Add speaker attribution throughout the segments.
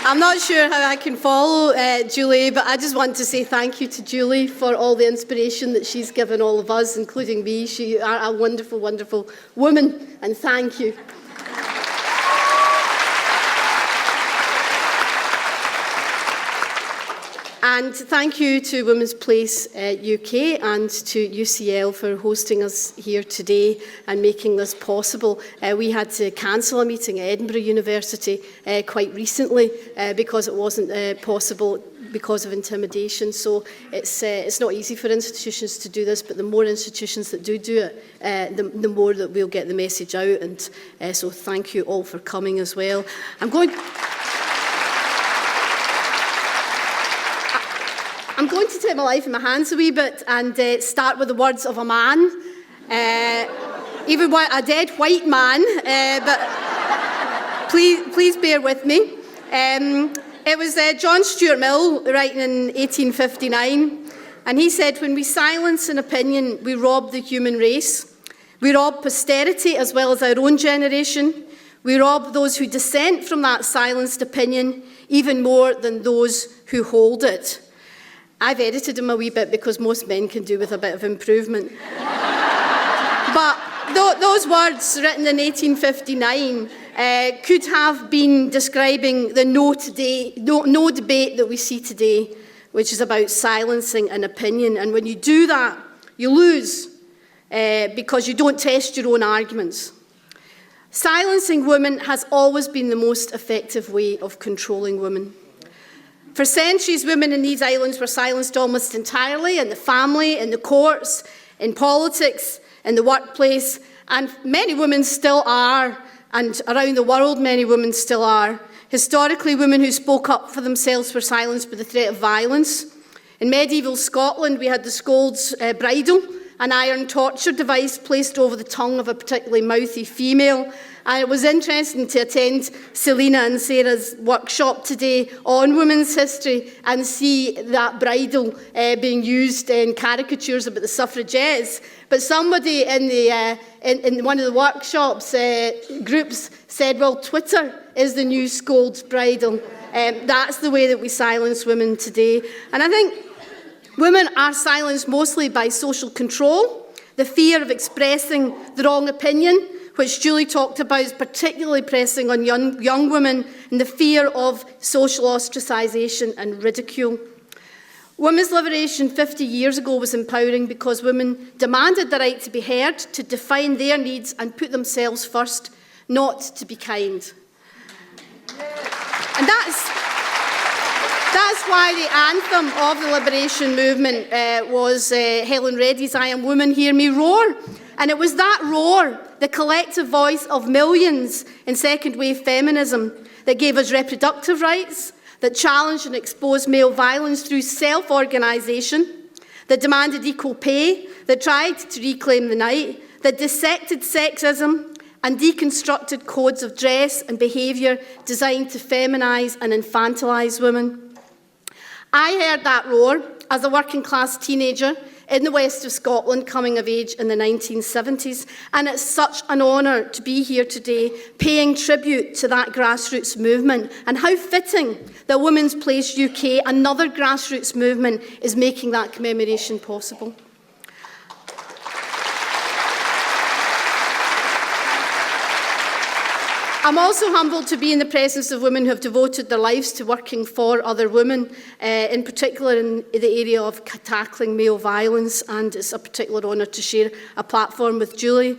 Speaker 1: I'm not sure how I can follow Julie, but I just want to say thank you to Julie for all the inspiration that she's given all of us, including me. She is a wonderful, wonderful woman, and thank you. And thank you to Women's Place UK and to UCL for hosting us here today and making this possible. We had to cancel a meeting at Edinburgh University quite recently because it wasn't possible because of intimidation. So it's not easy for institutions to do this, but the more institutions that do it, the more that we'll get the message out. And so thank you all for coming as well. I'm going to take my life in my hands a wee bit and start with the words of a man, even a dead white man, but please bear with me. It was John Stuart Mill writing in 1859, and he said, "When we silence an opinion, we rob the human race. We rob posterity as well as our own generation. We rob those who dissent from that silenced opinion even more than those who hold it." I've edited him a wee bit because most men can do with a bit of improvement. But those words written in 1859 could have been describing the no debate that we see today, which is about silencing an opinion. And when you do that, you lose because you don't test your own arguments. Silencing women has always been the most effective way of controlling women. For centuries, women in these islands were silenced almost entirely in the family, in the courts, in politics, in the workplace, and many women still are, and around the world many women still are. Historically, women who spoke up for themselves were silenced by the threat of violence. In medieval Scotland, we had the scold's bridle, an iron torture device placed over the tongue of a particularly mouthy female. And it was interesting to attend Selina and Sarah's workshop today on women's history and see that bridle being used in caricatures about the suffragettes. But somebody in one of the workshops groups said, well, Twitter is the new scold's bridle. That's the way that we silence women today. And I think women are silenced mostly by social control, the fear of expressing the wrong opinion, which Julie talked about, is particularly pressing on young women, and the fear of social ostracisation and ridicule. Women's liberation 50 years ago was empowering because women demanded the right to be heard, to define their needs and put themselves first, not to be kind. And that's why the anthem of the liberation movement was Helen Reddy's "I Am Woman, Hear Me Roar." And it was that roar, the collective voice of millions in second-wave feminism, that gave us reproductive rights, that challenged and exposed male violence through self-organisation, that demanded equal pay, that tried to reclaim the night, that dissected sexism and deconstructed codes of dress and behaviour designed to feminise and infantilise women. I heard that roar as a working-class teenager in the west of Scotland, coming of age in the 1970s, and it's such an honour to be here today paying tribute to that grassroots movement, and how fitting that Women's Place UK, another grassroots movement, is making that commemoration possible. I'm also humbled to be in the presence of women who have devoted their lives to working for other women, in particular in the area of tackling male violence, and it's a particular honour to share a platform with Julie.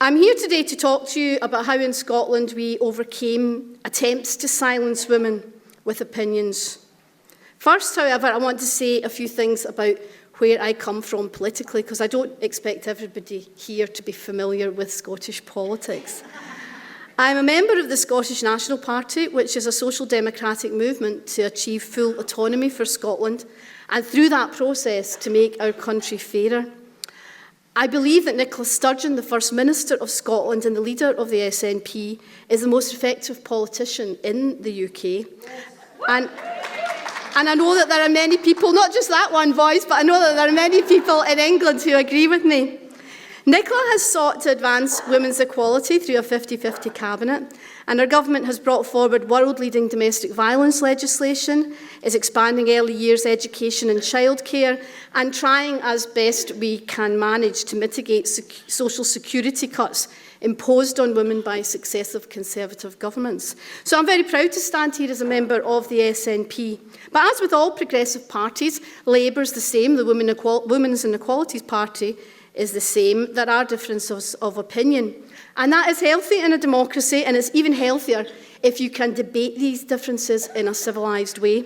Speaker 1: I'm here today to talk to you about how in Scotland we overcame attempts to silence women with opinions. First, however, I want to say a few things about where I come from politically, because I don't expect everybody here to be familiar with Scottish politics. I'm a member of the Scottish National Party, which is a social democratic movement to achieve full autonomy for Scotland, and through that process to make our country fairer. I believe that Nicola Sturgeon, the First Minister of Scotland and the leader of the SNP, is the most effective politician in the UK. And I know that there are many people, not just that one voice, but I know that there are many people in England who agree with me. Nicola has sought to advance women's equality through a 50-50 cabinet, and our government has brought forward world-leading domestic violence legislation, is expanding early years education and childcare, and trying as best we can manage to mitigate social security cuts imposed on women by successive Conservative governments. So I'm very proud to stand here as a member of the SNP. But as with all progressive parties, Labour's the same, the Women's Inequalities Party is the same. There are differences of opinion. And that is healthy in a democracy, and it's even healthier if you can debate these differences in a civilised way.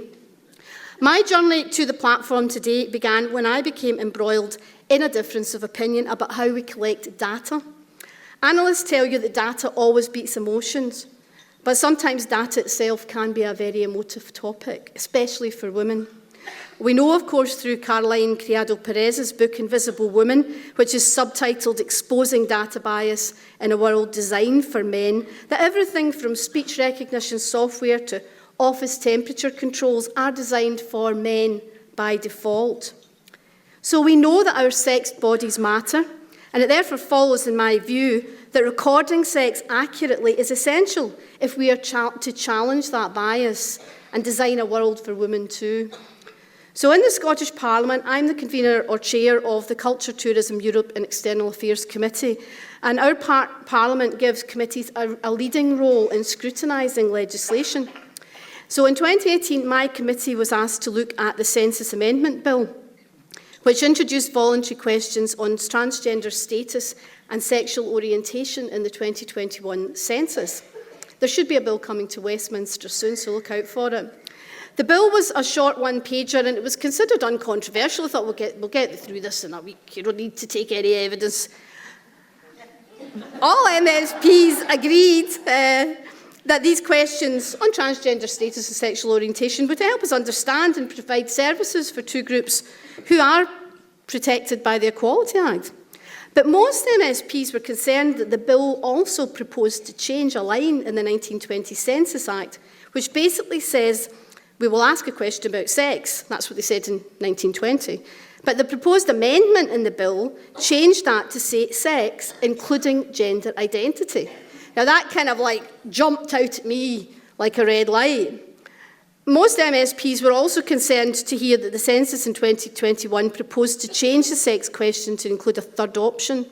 Speaker 1: My journey to the platform today began when I became embroiled in a difference of opinion about how we collect data. Analysts tell you that data always beats emotions, but sometimes data itself can be a very emotive topic, especially for women. We know, of course, through Caroline Criado-Perez's book Invisible Women, which is subtitled Exposing Data Bias in a World Designed for Men, that everything from speech recognition software to office temperature controls are designed for men by default. So we know that our sexed bodies matter, and it therefore follows, in my view, that recording sex accurately is essential if we are to challenge that bias and design a world for women too. So in the Scottish Parliament, I'm the convener or chair of the Culture, Tourism, Europe and External Affairs Committee, and our Parliament gives committees a leading role in scrutinising legislation. So in 2018, my committee was asked to look at the Census Amendment Bill, which introduced voluntary questions on transgender status and sexual orientation in the 2021 census. There should be a bill coming to Westminster soon, so look out for it. The bill was a short one-pager, and it was considered uncontroversial. I thought we'll get through this in a week. You don't need to take any evidence. All MSPs agreed that these questions on transgender status and sexual orientation would help us understand and provide services for two groups who are protected by the Equality Act. But most MSPs were concerned that the bill also proposed to change a line in the 1920 Census Act, which basically says, we will ask a question about sex. That's what they said in 1920. But the proposed amendment in the bill changed that to say sex, including gender identity. Now that kind of jumped out at me like a red light. Most MSPs were also concerned to hear that the census in 2021 proposed to change the sex question to include a third option.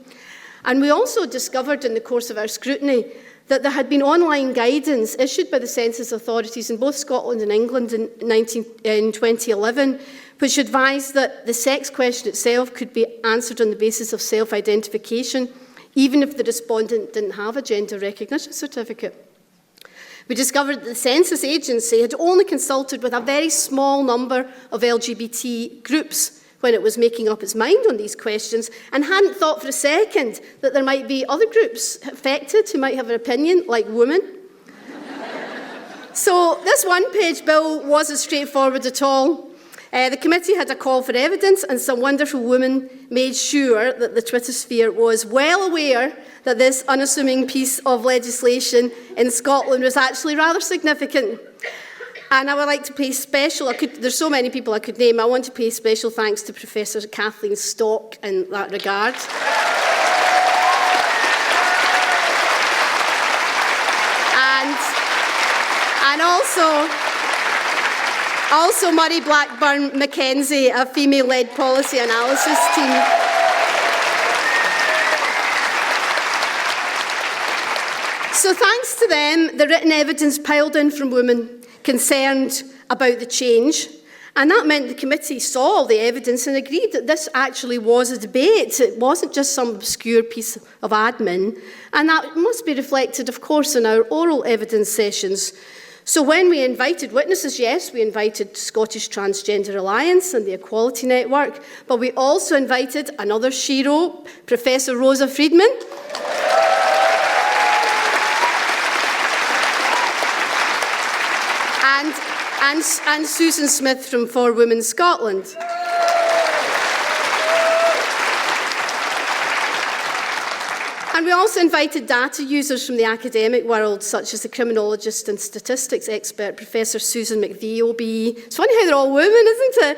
Speaker 1: And we also discovered in the course of our scrutiny that there had been online guidance issued by the census authorities in both Scotland and England in 2011, which advised that the sex question itself could be answered on the basis of self-identification, even if the respondent didn't have a gender recognition certificate. We discovered that the Census Agency had only consulted with a very small number of LGBT groups when it was making up its mind on these questions, and hadn't thought for a second that there might be other groups affected who might have an opinion, like women. So this one-page bill wasn't straightforward at all. The committee had a call for evidence, and some wonderful women made sure that the Twitter sphere was well aware that this unassuming piece of legislation in Scotland was actually rather significant. And I would like to pay there's so many people I could name, I want to pay special thanks to Professor Kathleen Stock in that regard. And also Murray Blackburn Mackenzie, a female-led policy analysis team. So thanks to them, the written evidence piled in from women concerned about the change, and that meant the committee saw all the evidence and agreed that this actually was a debate. It wasn't just some obscure piece of admin, and that must be reflected, of course, in our oral evidence sessions. So when we invited witnesses, yes, we invited Scottish Transgender Alliance and the Equality Network, but we also invited another shero, Professor Rosa Friedman, and Susan Smith from For Women Scotland. And we also invited data users from the academic world, such as the criminologist and statistics expert, Professor Susan McVie, OBE. It's funny how they're all women, isn't it?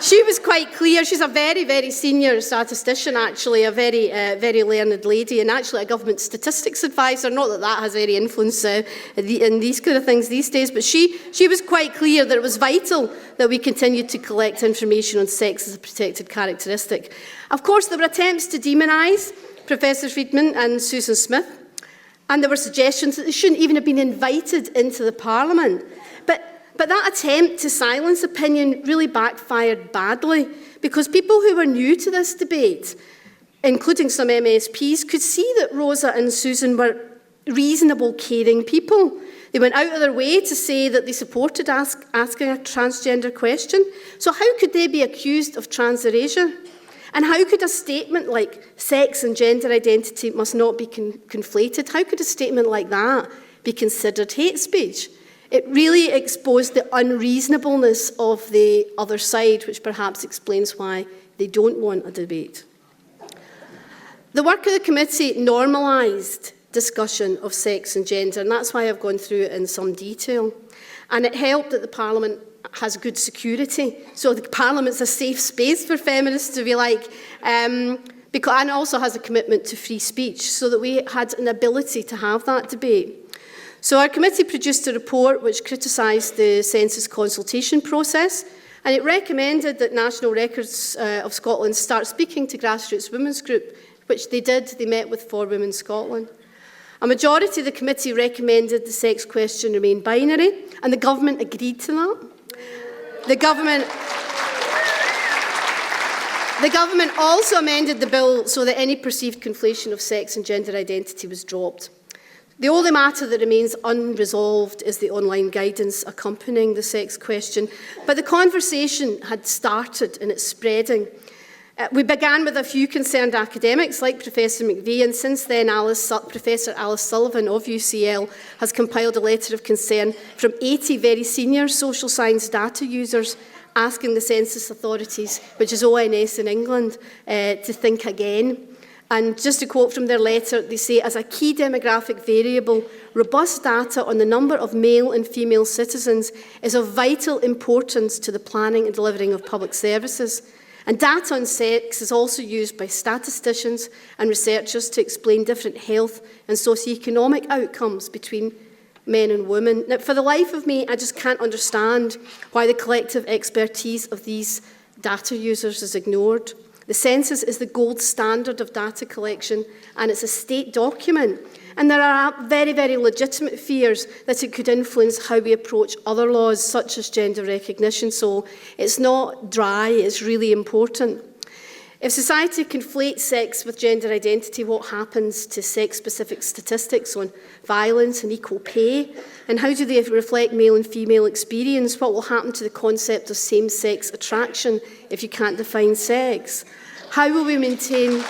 Speaker 1: She was quite clear. She's a very, very senior statistician, actually, a very, very learned lady, and actually a government statistics advisor. Not that that has any influence in these kind of things these days, but she was quite clear that it was vital that we continued to collect information on sex as a protected characteristic. Of course, there were attempts to demonise Professor Friedman and Susan Smith, and there were suggestions that they shouldn't even have been invited into the Parliament. But that attempt to silence opinion really backfired badly, because people who were new to this debate, including some MSPs, could see that Rosa and Susan were reasonable, caring people. They went out of their way to say that they supported asking a transgender question. So how could they be accused of trans erasure? And how could a statement like sex and gender identity must not be conflated, how could a statement like that be considered hate speech? It really exposed the unreasonableness of the other side, which perhaps explains why they don't want a debate. The work of the committee normalised discussion of sex and gender, and that's why I've gone through it in some detail. And it helped that the Parliament has good security. So the Parliament's a safe space for feminists, if you like, and also has a commitment to free speech, so that we had an ability to have that debate. So our committee produced a report which criticised the census consultation process, and it recommended that National Records of Scotland start speaking to grassroots women's group, which they did. They met with 4 Women Scotland. A majority of the committee recommended the sex question remain binary, and the government agreed to that. The government also amended the bill so that any perceived conflation of sex and gender identity was dropped. The only matter that remains unresolved is the online guidance accompanying the sex question, but the conversation had started and it's spreading. We began with a few concerned academics like Professor McVie, and since then Professor Alice Sullivan of UCL has compiled a letter of concern from 80 very senior social science data users asking the census authorities, which is ONS in England, to think again. And just to quote from their letter, they say, as a key demographic variable, robust data on the number of male and female citizens is of vital importance to the planning and delivering of public services. And data on sex is also used by statisticians and researchers to explain different health and socioeconomic outcomes between men and women. Now, for the life of me, I just can't understand why the collective expertise of these data users is ignored. The census is the gold standard of data collection, and it's a state document. And there are very, very legitimate fears that it could influence how we approach other laws, such as gender recognition. So it's not dry, it's really important. If society conflates sex with gender identity, what happens to sex-specific statistics on violence and equal pay? And how do they reflect male and female experience? What will happen to the concept of same-sex attraction if you can't define sex? How will we maintain...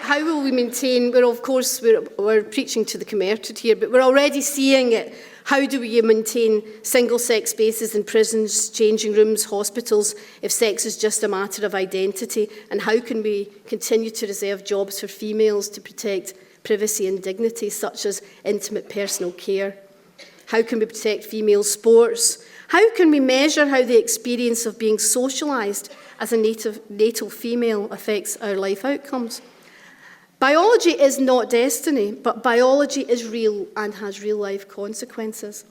Speaker 1: How will we maintain, well, of course, we're preaching to the converted here, but we're already seeing it. How do we maintain single-sex spaces in prisons, changing rooms, hospitals, if sex is just a matter of identity? And how can we continue to reserve jobs for females to protect privacy and dignity, such as intimate personal care? How can we protect female sports? How can we measure how the experience of being socialised as a natal female affects our life outcomes? Biology is not destiny, but biology is real and has real-life consequences.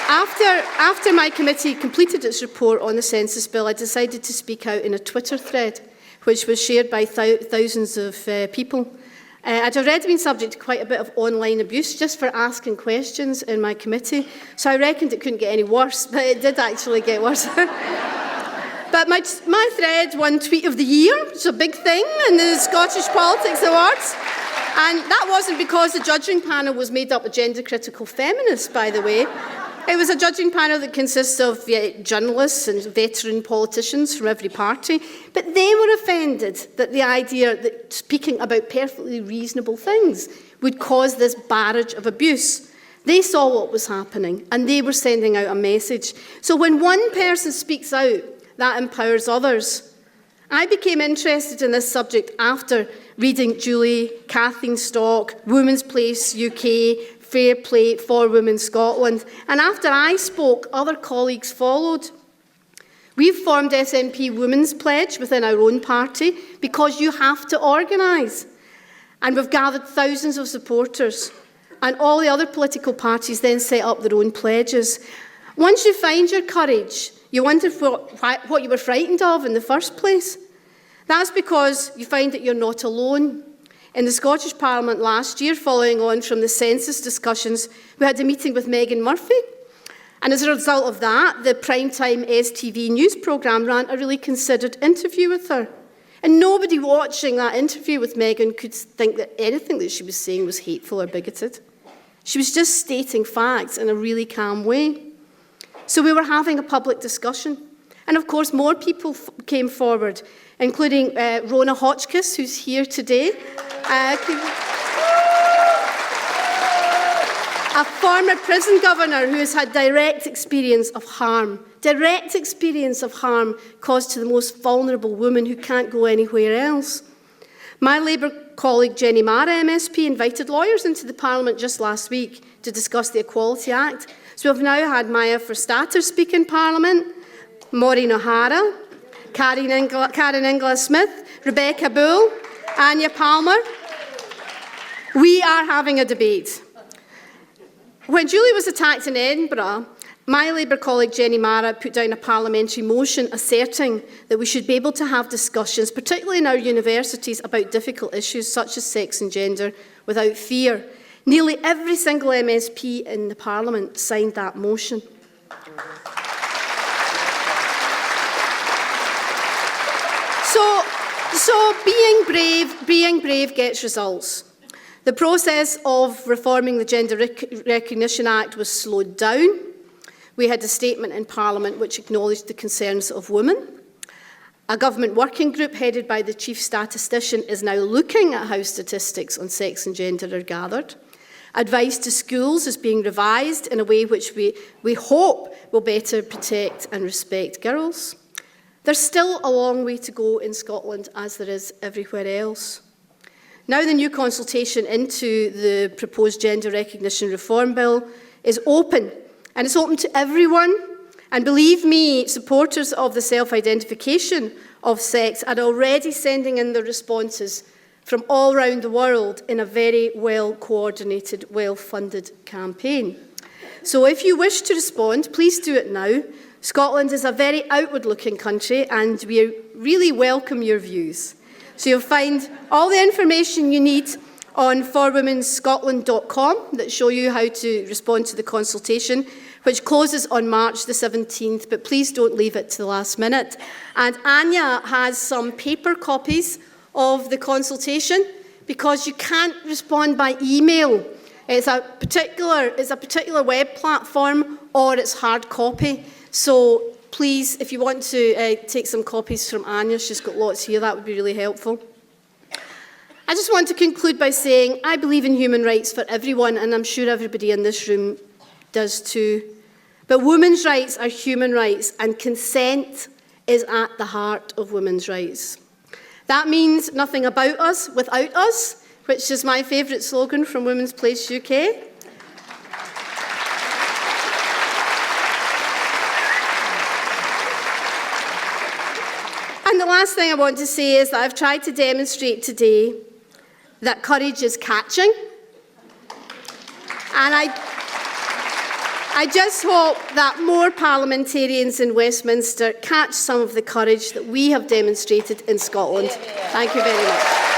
Speaker 1: After my committee completed its report on the census bill, I decided to speak out in a Twitter thread, which was shared by thousands of people. I'd already been subject to quite a bit of online abuse just for asking questions in my committee, so I reckoned it couldn't get any worse, but it did actually get worse. But my thread won Tweet of the Year, which is a big thing in the Scottish Politics Awards. And that wasn't because the judging panel was made up of gender-critical feminists, by the way. It was a judging panel that consists of journalists and veteran politicians from every party. But they were offended that the idea that speaking about perfectly reasonable things would cause this barrage of abuse. They saw what was happening, and they were sending out a message. So when one person speaks out, that empowers others. I became interested in this subject after Reading Julie, Kathleen Stock, Women's Place UK, Fair Play for Women Scotland. And after I spoke, other colleagues followed. We've formed SNP Women's Pledge within our own party because you have to organise. And we've gathered thousands of supporters. And all the other political parties then set up their own pledges. Once you find your courage, you wonder what you were frightened of in the first place. That's because you find that you're not alone. In the Scottish Parliament last year, following on from the census discussions, we had a meeting with Megan Murphy. And as a result of that, the primetime STV news programme ran a really considered interview with her. And nobody watching that interview with Megan could think that anything that she was saying was hateful or bigoted. She was just stating facts in a really calm way. So we were having a public discussion. And of course, more people came forward, including Rona Hotchkiss, who's here today. A former prison governor who has had direct experience of harm caused to the most vulnerable women who can't go anywhere else. My Labour colleague Jenny Mara MSP invited lawyers into the Parliament just last week to discuss the Equality Act. So we've now had Maya Verstater speak in Parliament, Maureen O'Hara, Karen Inglis-Smith, Rebecca Bull, Anya Palmer. We are having a debate. When Julie was attacked in Edinburgh, my Labour colleague Jenny Mara put down a parliamentary motion asserting that we should be able to have discussions, particularly in our universities, about difficult issues such as sex and gender without fear. Nearly every single MSP in the Parliament signed that motion. So being brave gets results. The process of reforming the Gender Recognition Act was slowed down. We had a statement in Parliament which acknowledged the concerns of women. A government working group headed by the Chief Statistician is now looking at how statistics on sex and gender are gathered. Advice to schools is being revised in a way which we hope will better protect and respect girls. There's still a long way to go in Scotland, as there is everywhere else. Now the new consultation into the proposed Gender Recognition Reform Bill is open, and it's open to everyone. And believe me, supporters of the self-identification of sex are already sending in their responses from all around the world in a very well-coordinated, well-funded campaign. So if you wish to respond, please do it now. Scotland is a very outward-looking country, and we really welcome your views. So you'll find all the information you need on forwomenscotland.com that show you how to respond to the consultation, which closes on March the 17th, but please don't leave it to the last minute. And Anya has some paper copies of the consultation because you can't respond by email. It's a particular web platform or it's hard copy. So please, if you want to take some copies from Anya, she's got lots here, that would be really helpful. I just want to conclude by saying I believe in human rights for everyone, and I'm sure everybody in this room does too. But women's rights are human rights, and consent is at the heart of women's rights. That means nothing about us without us, which is my favourite slogan from Women's Place UK. And the last thing I want to say is that I've tried to demonstrate today that courage is catching. And I just hope that more parliamentarians in Westminster catch some of the courage that we have demonstrated in Scotland. Thank you very much.